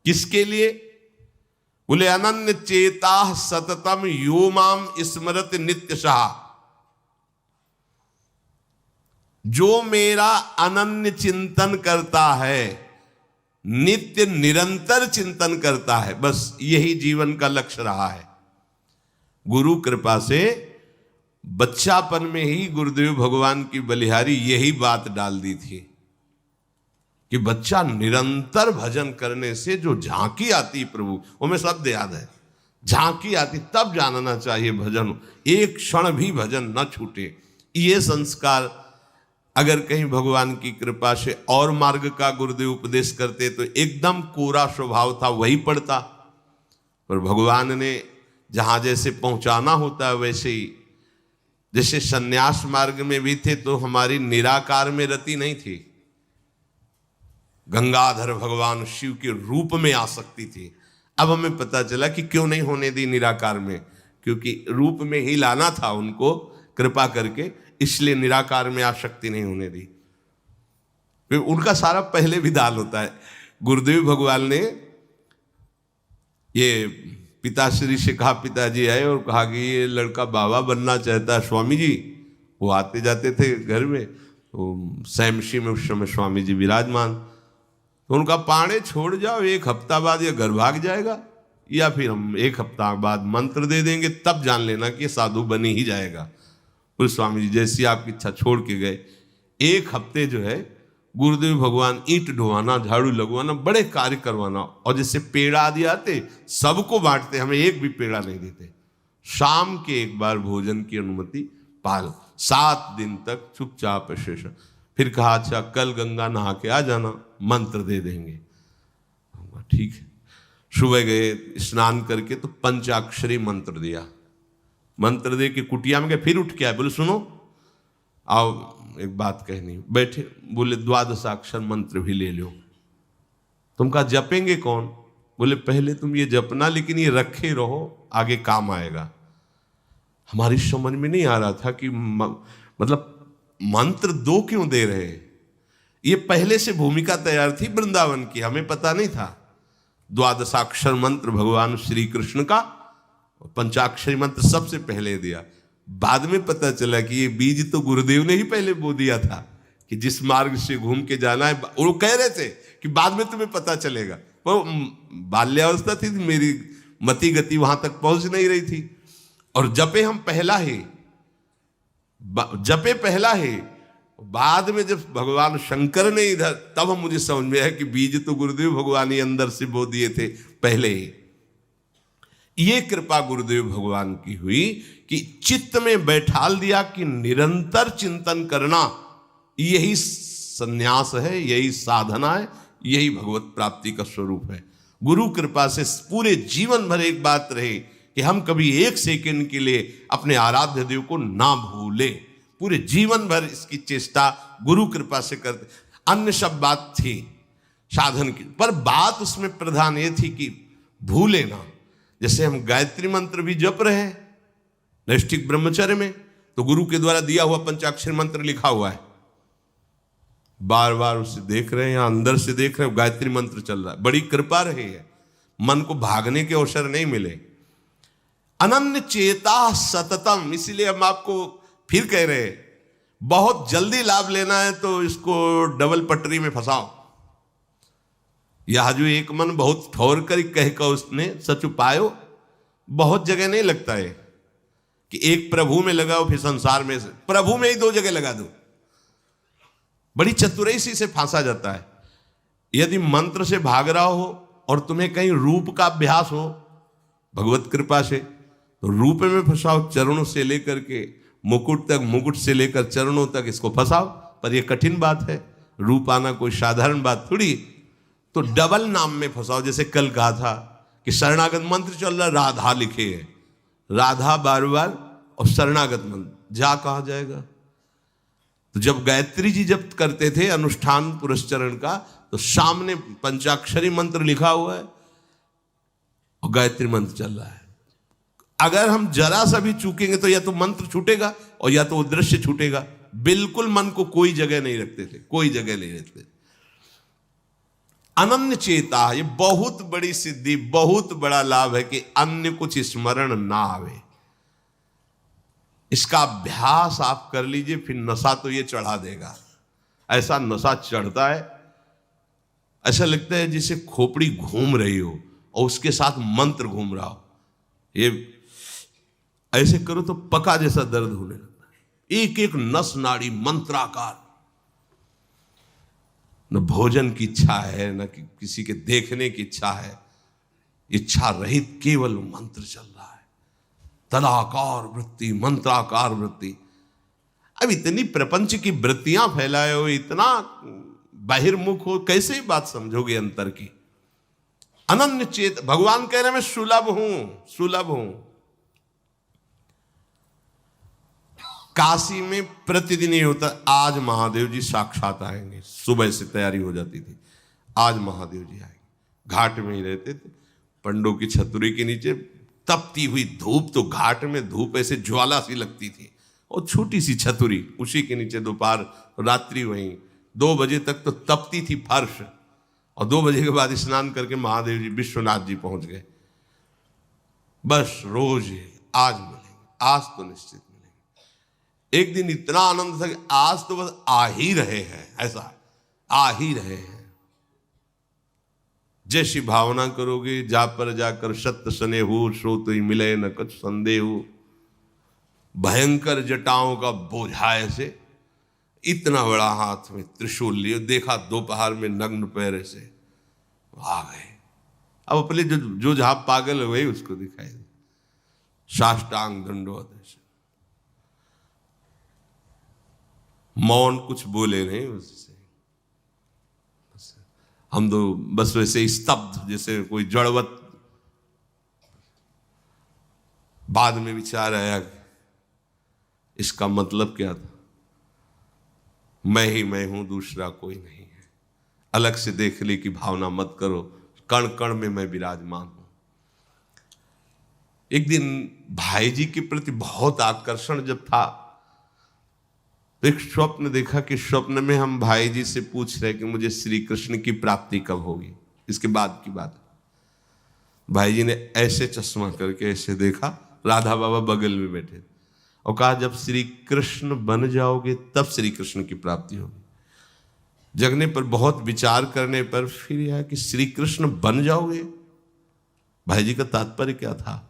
किसके लिए? बोले अनन्य चेता सततम यो माम स्मरत नित्यशः, जो मेरा अनन्य चिंतन करता है, नित्य निरंतर चिंतन करता है, बस यही जीवन का लक्ष्य रहा है। गुरु कृपा से बच्चापन में ही गुरुदेव भगवान की बलिहारी यही बात डाल दी थी कि बच्चा निरंतर भजन करने से जो झांकी आती प्रभु, वो हमें शब्द याद है, झांकी आती, तब जानना चाहिए भजन, एक क्षण भी भजन न छूटे। ये संस्कार अगर कहीं भगवान की कृपा से और मार्ग का गुरुदेव उपदेश करते तो एकदम कोरा स्वभाव था वही पड़ता, पर भगवान ने जहां जैसे पहुंचाना होता है वैसे ही, जैसे सन्यास मार्ग में भी थे तो हमारी निराकार में रति नहीं थी, गंगाधर भगवान शिव के रूप में आ सकती थी। अब हमें पता चला कि क्यों नहीं होने दी निराकार में, क्योंकि रूप में ही लाना था उनको कृपा करके, इसलिए निराकार में आसक्ति नहीं होने दी। फिर उनका सारा पहले विधान होता है। गुरुदेव भगवान ने ये पिताश्री से कहा, पिताजी आए और कहा कि ये लड़का बाबा बनना चाहता है स्वामी जी। वो आते जाते थे घर में, तो सैमशी में उस समय स्वामी जी विराजमान, तो उनका पाणे छोड़ जाओ, एक हफ्ता बाद ये घर भाग जाएगा, या फिर हम एक हफ्ता बाद मंत्र दे देंगे, तब जान लेना कि साधु बन ही जाएगा। फिर स्वामी जी जैसी आपकी इच्छा छोड़ के गए। एक हफ्ते जो है गुरुदेव भगवान ईंट ढोवाना, झाड़ू लगवाना, बड़े कार्य करवाना, और जैसे पेड़ा आदि आते सबको बांटते, हमें एक भी पेड़ा नहीं देते। शाम के एक बार भोजन की अनुमति पाल, 7 दिन तक चुपचाप शेष। फिर कहा अच्छा कल गंगा नहा के आ जाना, मंत्र दे देंगे। ठीक है, सुबह गए स्नान करके तो पंचाक्षरी मंत्र दिया, मंत्र दे के कुटिया में गए, फिर उठ के आए, बोले सुनो आओ एक बात कहनी। बैठे, बोले 12 मंत्र भी ले लो। तुम कहा जपेंगे कौन? बोले पहले तुम ये जपना, लेकिन ये रखे रहो, आगे काम आएगा। हमारी समझ में नहीं आ रहा था कि मतलब मंत्र 2 क्यों दे रहे हैं। ये पहले से भूमिका तैयार थी वृंदावन की, हमें पता नहीं था। 12 मंत्र भगवान श्री कृष्ण का, पंचाक्षरी मंत्र सबसे पहले दिया। बाद में पता चला कि ये बीज तो गुरुदेव ने ही पहले बो दिया था कि जिस मार्ग से घूम के जाना है। वो कह रहे थे कि बाद में तुम्हें पता चलेगा, वो बाल्यावस्था थी, मेरी मति गति वहां तक पहुंच नहीं रही थी। और जपे हम पहला ही, जपे पहला ही, बाद में जब भगवान शंकर ने इधर, तब हम मुझे समझ में आया कि बीज तो गुरुदेव भगवान ही अंदर से बो दिए थे पहले ही। ये कृपा गुरुदेव भगवान की हुई कि चित्त में बैठाल दिया कि निरंतर चिंतन करना यही संन्यास है, यही साधना है, यही भगवत प्राप्ति का स्वरूप है। गुरु कृपा से पूरे जीवन भर एक बात रहे कि हम कभी 1 सेकंड के लिए अपने आराध्य देव को ना भूले। पूरे जीवन भर इसकी चेष्टा गुरु कृपा से करते। अन्य सब बात थी साधन की, पर बात उसमें प्रधान ये थी कि भूले ना। जैसे हम गायत्री मंत्र भी जप रहे हैं नैष्ठिक ब्रह्मचर्य में, तो गुरु के द्वारा दिया हुआ पंचाक्षर मंत्र लिखा हुआ है, बार बार उसे देख रहे हैं, या अंदर से देख रहे हैं, गायत्री मंत्र चल रहा है। बड़ी कृपा रही है, मन को भागने के अवसर नहीं मिले। अनन्य चेता सततम, इसीलिए हम आपको फिर कह रहे हैं, बहुत जल्दी लाभ लेना है तो इसको डबल पटरी में फंसाओ। यह जो एक मन बहुत ठोर कर कह कर उसने सच उपायो, बहुत जगह नहीं लगता है कि एक प्रभु में लगाओ फिर संसार में, प्रभु में ही 2 जगह लगा दो। बड़ी चतुराई से फांसा जाता है। यदि मंत्र से भाग रहा हो और तुम्हें कहीं रूप का अभ्यास हो भगवत कृपा से, तो रूप में फंसाओ, चरणों से लेकर के मुकुट तक, मुकुट से लेकर चरणों तक इसको फंसाओ। पर यह कठिन बात है, रूप आना कोई साधारण बात थोड़ी। तो डबल नाम में फंसाओ। जैसे कल कहा था कि शरणागत मंत्र चल रहा, राधा लिखे है, राधा बार बार, और शरणागत मंत्र जा कहा जाएगा। तो जब गायत्री जी जब करते थे अनुष्ठान पुरस्चरण का, तो सामने पंचाक्षरी मंत्र लिखा हुआ है और गायत्री मंत्र चल रहा है। अगर हम जरा सा भी चूकेंगे तो या तो मंत्र छूटेगा और या तो वो दृश्य छूटेगा। बिल्कुल मन को कोई जगह नहीं रखते थे, कोई जगह नहीं रखते। अनन्य चेता, ये बहुत बड़ी सिद्धि, बहुत बड़ा लाभ है कि अन्य कुछ स्मरण ना आवे। इसका अभ्यास आप कर लीजिए, फिर नशा तो ये चढ़ा देगा। ऐसा नशा चढ़ता है, ऐसा लगता है जैसे खोपड़ी घूम रही हो और उसके साथ मंत्र घूम रहा हो। ये ऐसे करो तो पका जैसा दर्द होने लगता है, एक एक नस नाड़ी मंत्राकार। न भोजन की इच्छा है, न किसी के देखने की इच्छा है, इच्छा रहित केवल मंत्र चल रहा है। तदाकार वृत्ति, मंत्राकार वृत्ति। अब इतनी प्रपंच की वृत्तियां फैलाए हो, इतना बहिर्मुख हो, कैसे बात समझोगे अंतर की। अनन्य चेत, भगवान कह रहे मैं सुलभ हूं, सुलभ हूं। काशी में प्रतिदिन ये होता, आज महादेव जी साक्षात आएंगे, सुबह से तैयारी हो जाती थी, आज महादेव जी आएंगे। घाट में ही रहते थे, पंडों की छतरी के नीचे तपती हुई धूप, तो घाट में धूप ऐसे ज्वाला सी लगती थी, और छोटी सी छतरी, उसी के नीचे दोपहर रात्रि वहीं 2 बजे तक तो तपती थी फर्श, और 2 बजे के बाद स्नान करके महादेव जी विश्वनाथ जी पहुंच गए। बस रोज आज मिलेंगे, आज तो निश्चित मिलेंगे। एक दिन इतना आनंद था कि आज तो बस आ ही रहे हैं, ऐसा आ ही रहे हैं। जैसी भावना करोगे, जा पर जाकर सत्य सने हो, सो तो ही मिले न कुछ संदेह हो। भयंकर जटाओं का बोझा ऐसे, इतना बड़ा हाथ में त्रिशूल लिए, देखा दोपहर में नग्न पैर से आ गए। अब अपने जो जहां पागल हुए उसको दिखाई दे, साष्टांग दंडवत ऐसे, मौन, कुछ बोले नहीं उससे। हम तो बस वैसे स्तब्ध, जैसे कोई जड़वत। बाद में विचार आया इसका मतलब क्या था। मैं ही मैं हूं, दूसरा कोई नहीं है। अलग से देख ली की भावना मत करो, कण कण में मैं विराजमान हूं। एक दिन भाई जी के प्रति बहुत आकर्षण जब था, तो एक स्वप्न देखा कि स्वप्न में हम भाई जी से पूछ रहे कि मुझे श्री कृष्ण की प्राप्ति कब होगी। इसके बाद की बात, भाई जी ने ऐसे चश्मा करके ऐसे देखा, राधा बाबा बगल में बैठे, और कहा जब श्री कृष्ण बन जाओगे तब श्री कृष्ण की प्राप्ति होगी। जगने पर, बहुत विचार करने पर फिर यह कि श्री कृष्ण बन जाओगे, भाई जी का तात्पर्य क्या था।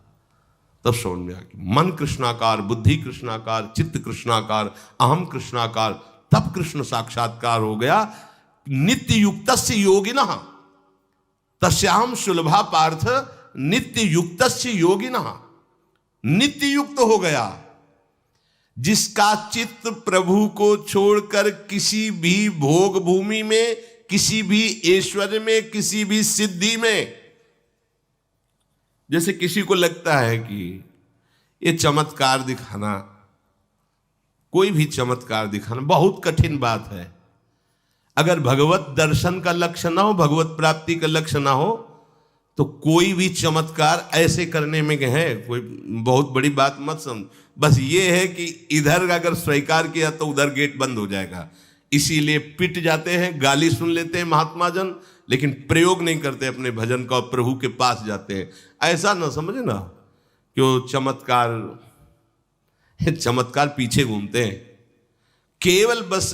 तब समझ में आ गया, मन कृष्णाकार, बुद्धि कृष्णाकार, चित्त कृष्णाकार, अहम कृष्णाकार, तब कृष्ण साक्षात्कार हो गया। नित्य युक्तस्य योगिनः तस्याहं सुलभा पार्थ, नित्य युक्तस्य योगिनः, नित्य युक्त हो गया। जिसका चित्त प्रभु को छोड़कर किसी भी भोग भूमि में, किसी भी ऐश्वर्य में, किसी भी सिद्धि में, जैसे किसी को लगता है कि ये चमत्कार दिखाना, कोई भी चमत्कार दिखाना बहुत कठिन बात है। अगर भगवत दर्शन का लक्ष्य ना हो, भगवत प्राप्ति का लक्ष्य ना हो, तो कोई भी चमत्कार ऐसे करने में है कोई बहुत बड़ी बात मत समझ। बस ये है कि इधर अगर स्वीकार किया तो उधर गेट बंद हो जाएगा, इसीलिए पिट जाते हैं, गाली सुन लेते हैं महात्मा जन, लेकिन प्रयोग नहीं करते अपने भजन का, प्रभु के पास जाते हैं। ऐसा ना समझे ना कि वो चमत्कार पीछे घूमते हैं। केवल बस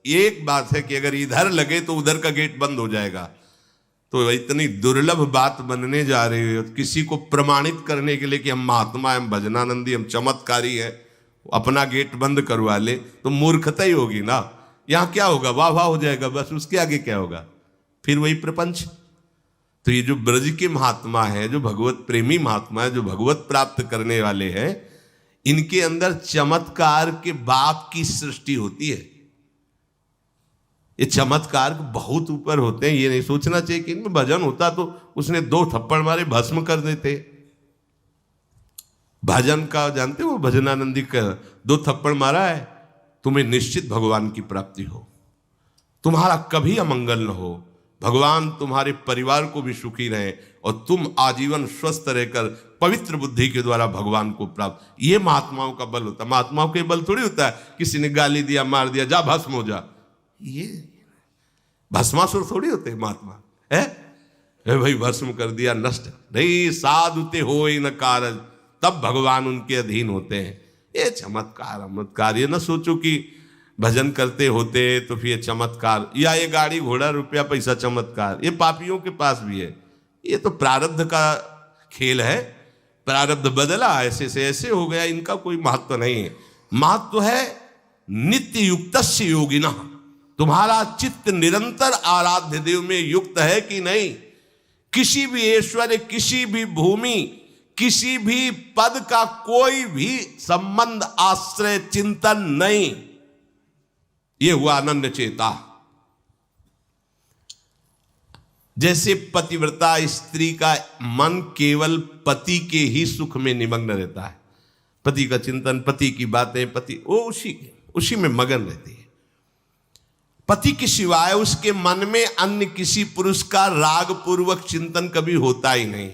एक बात है कि अगर इधर लगे तो उधर का गेट बंद हो जाएगा। तो इतनी दुर्लभ बात बनने जा रही है, किसी को प्रमाणित करने के लिए कि हम महात्मा, हम भजनानंदी, हम चमत्कारी है, अपना गेट बंद करवा ले तो मूर्खता ही होगी ना। यहां क्या होगा, वाह वाह हो जाएगा, बस उसके आगे क्या होगा, फिर वही प्रपंच। तो ये जो ब्रज के महात्मा है, जो भगवत प्रेमी महात्मा है, जो भगवत प्राप्त करने वाले हैं, इनके अंदर चमत्कार के बाप की सृष्टि होती है। ये चमत्कार बहुत ऊपर होते हैं। ये नहीं सोचना चाहिए कि इनमें भजन होता तो उसने 2 थप्पड़ मारे भस्म कर देते। भजन का जानते हो, भजनानंदी का 2 थप्पड़ मारा है, तुम्हें निश्चित भगवान की प्राप्ति हो, तुम्हारा कभी अमंगल न हो, भगवान तुम्हारे परिवार को भी सुखी रहे और तुम आजीवन स्वस्थ रहकर पवित्र बुद्धि के द्वारा भगवान को प्राप्त। ये महात्माओं का बल होता है। महात्माओं के बल थोड़ी होता है किसी ने गाली दिया, मार दिया, जा भस्म हो जा। ये भस्मासुर थोड़ी होते हैं महात्मा, है भाई भस्म कर दिया, नष्ट नहीं, साधुते हो न कारज, तब भगवान उनके अधीन होते हैं। ये चमत्कार, ये न सोचो कि भजन करते होते तो फिर चमत्कार, या ये गाड़ी घोड़ा रुपया पैसा चमत्कार, ये पापियों के पास भी है। ये तो प्रारब्ध का खेल है, प्रारब्ध बदला, ऐसे से ऐसे हो गया, इनका कोई महत्व नहीं है। महत्व है नित्य युक्तस्य योगिनः, तुम्हारा चित्त निरंतर आराध्य देव में युक्त है कि नहीं। किसी भी ऐश्वर्य, किसी भी भूमि, किसी भी पद का कोई भी संबंध, आश्रय, चिंतन नहीं। ये हुआ अनन्य चेता। जैसे पतिव्रता स्त्री का मन केवल पति के ही सुख में निमग्न रहता है, पति का चिंतन, पति की बातें, पति वो उसी में मगन रहती है। पति के सिवाय उसके मन में अन्य किसी पुरुष का राग पूर्वक चिंतन कभी होता ही नहीं।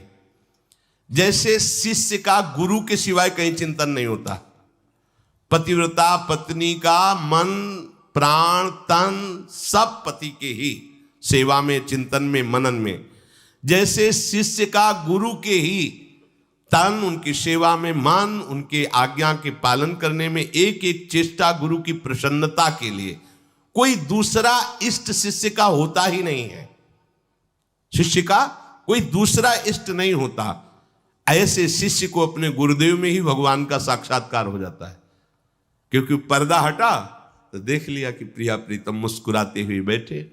जैसे शिष्य का गुरु के सिवाय कहीं चिंतन नहीं होता, पतिव्रता पत्नी का मन, प्राण, तन सब पति के ही सेवा में, चिंतन में, मनन में। जैसे शिष्य का गुरु के ही तन, उनकी सेवा में मन, उनके आज्ञा के पालन करने में एक एक चेष्टा गुरु की प्रसन्नता के लिए, कोई दूसरा इष्ट शिष्य का होता ही नहीं है। शिष्य का कोई दूसरा इष्ट नहीं होता। ऐसे शिष्य को अपने गुरुदेव में ही भगवान का साक्षात्कार हो जाता है, क्योंकि पर्दा हटा तो देख लिया कि प्रिया प्रीतम मुस्कुराते हुए बैठे।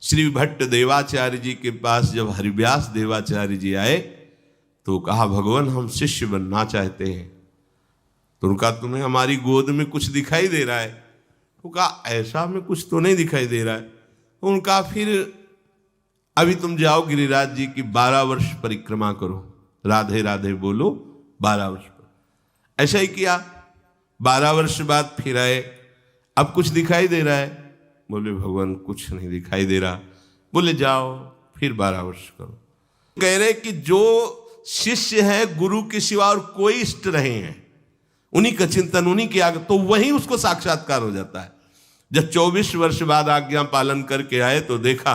श्री भट्ट देवाचार्य जी के पास जब हरिव्यास देवाचार्य जी आए तो कहा, भगवान हम शिष्य बनना चाहते हैं। तो उनका, तुम्हें हमारी गोद में कुछ दिखाई दे रहा है? तो कहा, ऐसा में कुछ तो नहीं दिखाई दे रहा है। तो उनका, फिर अभी तुम जाओ गिरिराज जी की 12 वर्ष परिक्रमा करो, राधे राधे बोलो 12 वर्ष पर। ऐसा ही किया, 12 वर्ष बाद फिर आए, अब कुछ दिखाई दे रहा है? बोले भगवान कुछ नहीं दिखाई दे रहा। बोले जाओ फिर 12 वर्ष करो। कह रहे कि जो शिष्य है गुरु के सिवा और कोई इष्ट नहीं है, उन्हीं का चिंतन, उन्हीं के आगे, तो वहीं उसको साक्षात्कार हो जाता है। जब 24 वर्ष बाद आज्ञा पालन करके आए तो देखा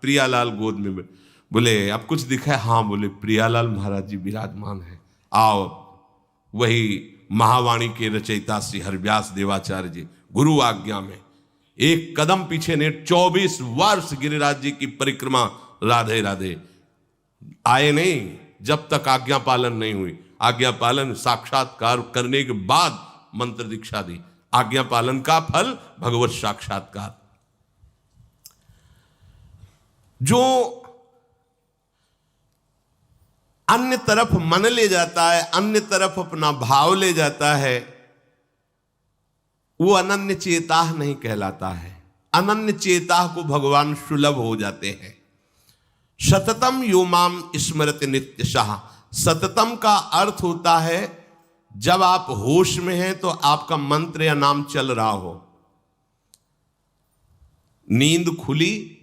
प्रियालाल गोद में। बोले अब कुछ दिखा है? हाँ। बोले प्रियालाल महाराज जी विराजमान है, आओ। वही महावाणी के रचयिता श्री हरिव्यास देवाचार्य जी गुरु आज्ञा में एक कदम पीछे ने 24 वर्ष गिरिराज जी की परिक्रमा राधे राधे आए नहीं, जब तक आज्ञा पालन नहीं हुई। आज्ञा पालन साक्षात्कार करने के बाद मंत्र दीक्षा दी। आज्ञा पालन का फल भगवत साक्षात्कार। जो अन्य तरफ मन ले जाता है, अन्य तरफ अपना भाव ले जाता है, वो अनन्य चेता नहीं कहलाता है। अनन्य चेता को भगवान सुलभ हो जाते हैं। सततम यो माम स्मरति नित्यशः। सततम का अर्थ होता है जब आप होश में हैं तो आपका मंत्र या नाम चल रहा हो। नींद खुली,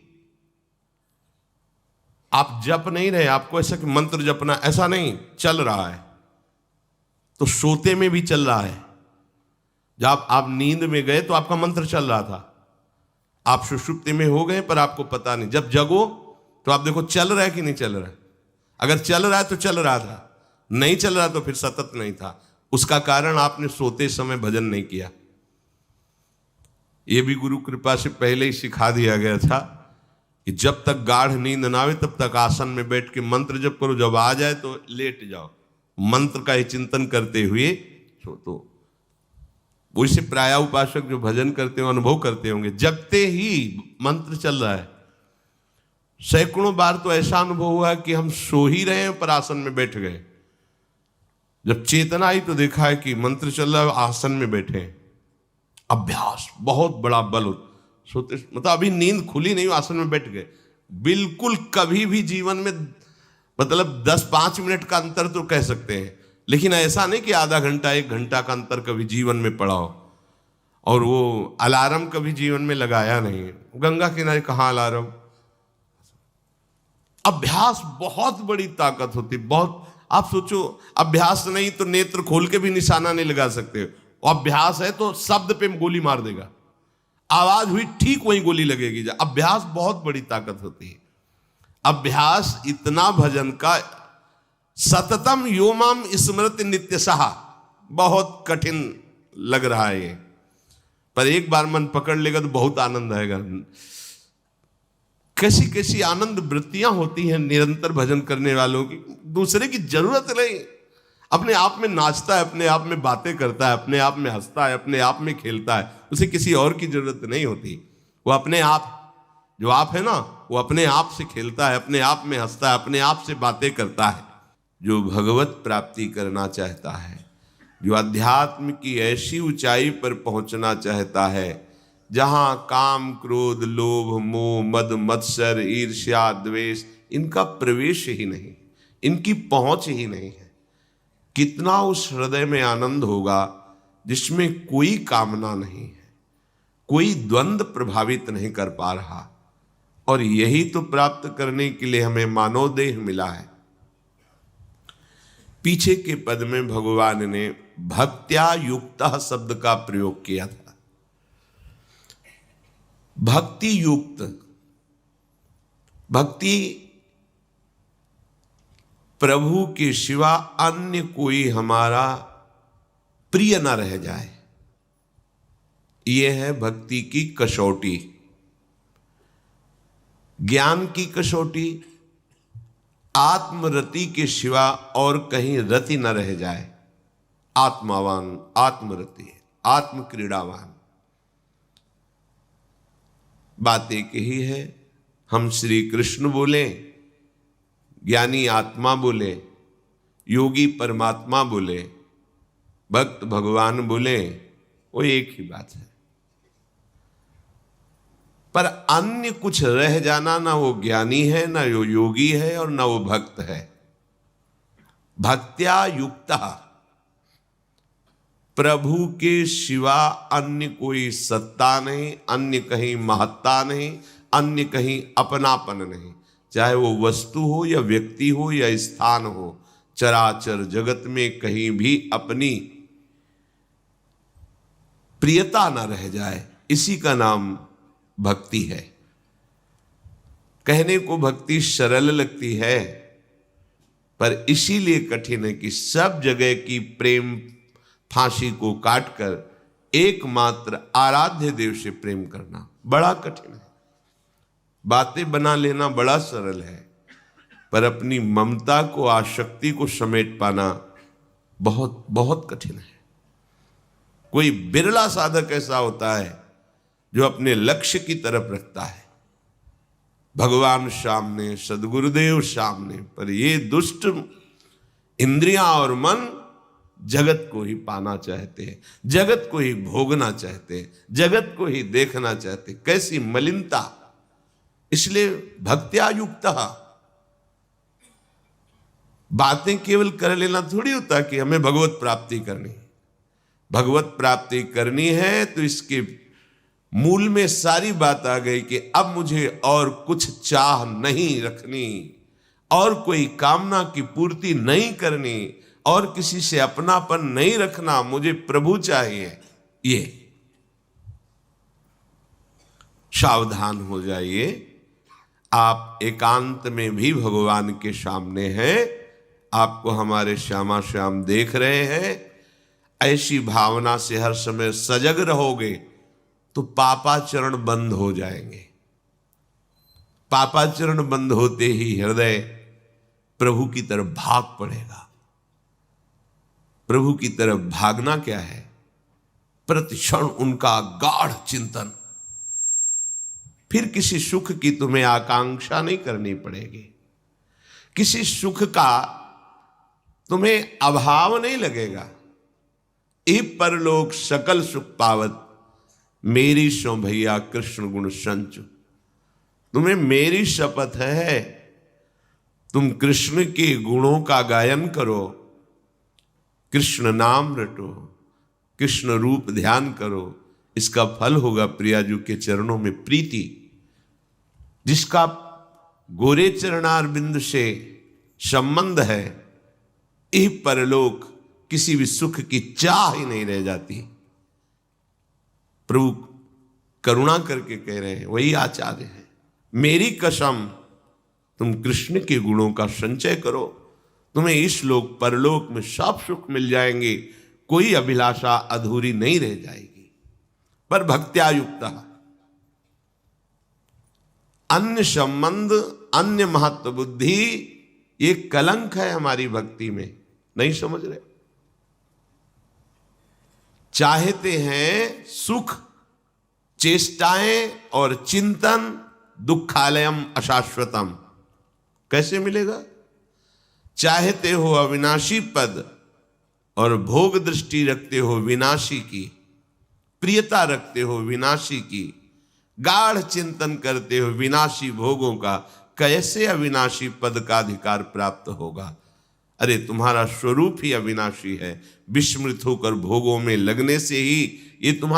आप जप नहीं रहे, आपको ऐसा कि मंत्र जपना, ऐसा नहीं, चल रहा है। तो सोते में भी चल रहा है। जब आप नींद में गए तो आपका मंत्र चल रहा था, आप सुषुप्ति में हो गए पर आपको पता नहीं। जब जगो तो आप देखो चल रहा है कि नहीं चल रहा है। अगर चल रहा है तो चल रहा था, नहीं चल रहा तो फिर सतत नहीं था। उसका कारण आपने सोते समय भजन नहीं किया। यह भी गुरु कृपा से पहले ही सिखा दिया गया था कि जब तक गाढ़ नींद ना आवे तब तक आसन में बैठ के मंत्र जप करो, जब आ जाए तो लेट जाओ, मंत्र का ही चिंतन करते हुए सो। तो वैसे प्राय उपासक जो भजन करते हो अनुभव करते होंगे, जगते ही मंत्र चल रहा है। सैकड़ों बार तो ऐसा अनुभव हुआ कि हम सो ही रहे हैं पर आसन में बैठ गए। जब चेतना आई तो देखा है कि मंत्र चल रहा है, आसन में बैठे हैं। अभ्यास बहुत बड़ा बल होता। सोते मतलब अभी नींद खुली नहीं, आसन में बैठ गए। बिल्कुल कभी भी जीवन में मतलब 10-5 मिनट का अंतर तो कह सकते हैं, लेकिन ऐसा नहीं कि आधा घंटा 1 घंटा का अंतर कभी जीवन में पड़ा हो। और वो अलार्म कभी जीवन में लगाया नहीं। गंगा किनारे कहाँ अलार्म। अभ्यास बहुत बड़ी ताकत होती, बहुत। आप सोचो अभ्यास नहीं तो नेत्र खोल के भी निशाना नहीं लगा सकते। अभ्यास है तो शब्द पे गोली मार देगा, आवाज हुई ठीक वहीं गोली लगेगी। अभ्यास बहुत बड़ी ताकत होती है। अभ्यास इतना भजन का, सततम योमाम स्मृति नित्यशः, बहुत कठिन लग रहा है ये, पर एक बार मन पकड़ लेगा तो बहुत आनंद आएगा। कैसी कैसी आनंद वृत्तियां होती हैं निरंतर भजन करने वालों की। दूसरे की जरूरत नहीं, अपने आप में नाचता है, अपने आप में बातें करता है, अपने आप में हंसता है, अपने आप में खेलता है, उसे किसी और की जरूरत नहीं होती। वो अपने आप, जो आप है ना, वो अपने आप से खेलता है, अपने आप में हंसता है, अपने आप से बातें करता है। जो भगवत प्राप्ति करना चाहता है, जो अध्यात्म की ऐसी ऊंचाई पर पहुंचना चाहता है जहां काम क्रोध लोभ मोह मद मत्सर ईर्ष्या द्वेष इनका प्रवेश ही नहीं, इनकी पहुंच ही नहीं है, कितना उस हृदय में आनंद होगा जिसमें कोई कामना नहीं है, कोई द्वंद्व प्रभावित नहीं कर पा रहा। और यही तो प्राप्त करने के लिए हमें मानव देह मिला है। पीछे के पद में भगवान ने भक्त्या युक्तः शब्द का प्रयोग किया था। भक्ति युक्त, भक्ति प्रभु के सिवा अन्य कोई हमारा प्रिय न रह जाए, यह है भक्ति की कसौटी। ज्ञान की कसौटी, आत्मरति के सिवा और कहीं रति न रह जाए। आत्मावान, आत्मरति, आत्म क्रीड़ावान। बात एक ही है, हम श्री कृष्ण बोले, ज्ञानी आत्मा बोले, योगी परमात्मा बोले, भक्त भगवान बोले, वो एक ही बात है। पर अन्य कुछ रह जाना, ना वो ज्ञानी है, ना वो योगी है, और ना वो भक्त है। भक्त्या युक्तः, प्रभु के सिवा अन्य कोई सत्ता नहीं, अन्य कहीं महत्ता नहीं, अन्य कहीं अपनापन नहीं। चाहे वो वस्तु हो या व्यक्ति हो या स्थान हो, चराचर जगत में कहीं भी अपनी प्रियता न रह जाए, इसी का नाम भक्ति है। कहने को भक्ति सरल लगती है, पर इसीलिए कठिन है कि सब जगह की प्रेम फांसी को काटकर एकमात्र आराध्य देव से प्रेम करना बड़ा कठिन है। बातें बना लेना बड़ा सरल है, पर अपनी ममता को, आसक्ति को समेट पाना बहुत बहुत कठिन है। कोई बिरला साधक ऐसा होता है जो अपने लक्ष्य की तरफ रखता है, भगवान सामने, सदगुरुदेव सामने, पर ये दुष्ट इंद्रियां और मन जगत को ही पाना चाहते हैं, जगत को ही भोगना चाहते हैं, जगत को ही देखना चाहते हैं। कैसी मलिनता! इसलिए भक्त्या युक्तः, बातें केवल कर लेना थोड़ी होता कि हमें भगवत प्राप्ति करनी है। भगवत प्राप्ति करनी है तो इसके मूल में सारी बात आ गई कि अब मुझे और कुछ चाह नहीं रखनी, और कोई कामना की पूर्ति नहीं करनी, और किसी से अपनापन नहीं रखना, मुझे प्रभु चाहिए। ये सावधान हो जाइए, आप एकांत में भी भगवान के सामने हैं, आपको हमारे श्यामा श्याम देख रहे हैं। ऐसी भावना से हर समय सजग रहोगे तो पापाचरण बंद हो जाएंगे। पापाचरण बंद होते ही हृदय प्रभु की तरफ भाग पड़ेगा। प्रभु की तरफ भागना क्या है? प्रतिक्षण उनका गाढ़ चिंतन। फिर किसी सुख की तुम्हें आकांक्षा नहीं करनी पड़ेगी, किसी सुख का तुम्हें अभाव नहीं लगेगा। इह परलोक सकल सुख पावत, मेरी सो भैया कृष्ण गुण संचु। तुम्हें मेरी शपथ है, तुम कृष्ण के गुणों का गायन करो, कृष्ण नाम रटो, कृष्ण रूप ध्यान करो, इसका फल होगा प्रियाजू के चरणों में प्रीति। जिसका गोरे चरणारविंद से संबंध है, इह परलोक किसी भी सुख की चाह ही नहीं रह जाती। प्रभु करुणा करके कह रहे हैं, वही आचार्य है। मेरी कसम तुम कृष्ण के गुणों का संचय करो, तुम्हें इस लोक परलोक में सब सुख मिल जाएंगे, कोई अभिलाषा अधूरी नहीं रह जाएगी। पर भक्त्या युक्त अन्य संबंध, अन्य महत्व बुद्धि, ये कलंक है हमारी भक्ति में, नहीं समझ रहे। चाहते हैं सुख, चेष्टाएं और चिंतन, दुखालयम अशाश्वतम, कैसे मिलेगा? चाहते हो अविनाशी पद और भोग दृष्टि रखते हो विनाशी की, प्रियता रखते हो विनाशी की, गाढ़ चिंतन करते हो विनाशी भोगों का, कैसे अविनाशी पद का अधिकार प्राप्त होगा? अरे तुम्हारा स्वरूप ही अविनाशी है, विस्मृत होकर भोगों में लगने से ही ये तुम्हारा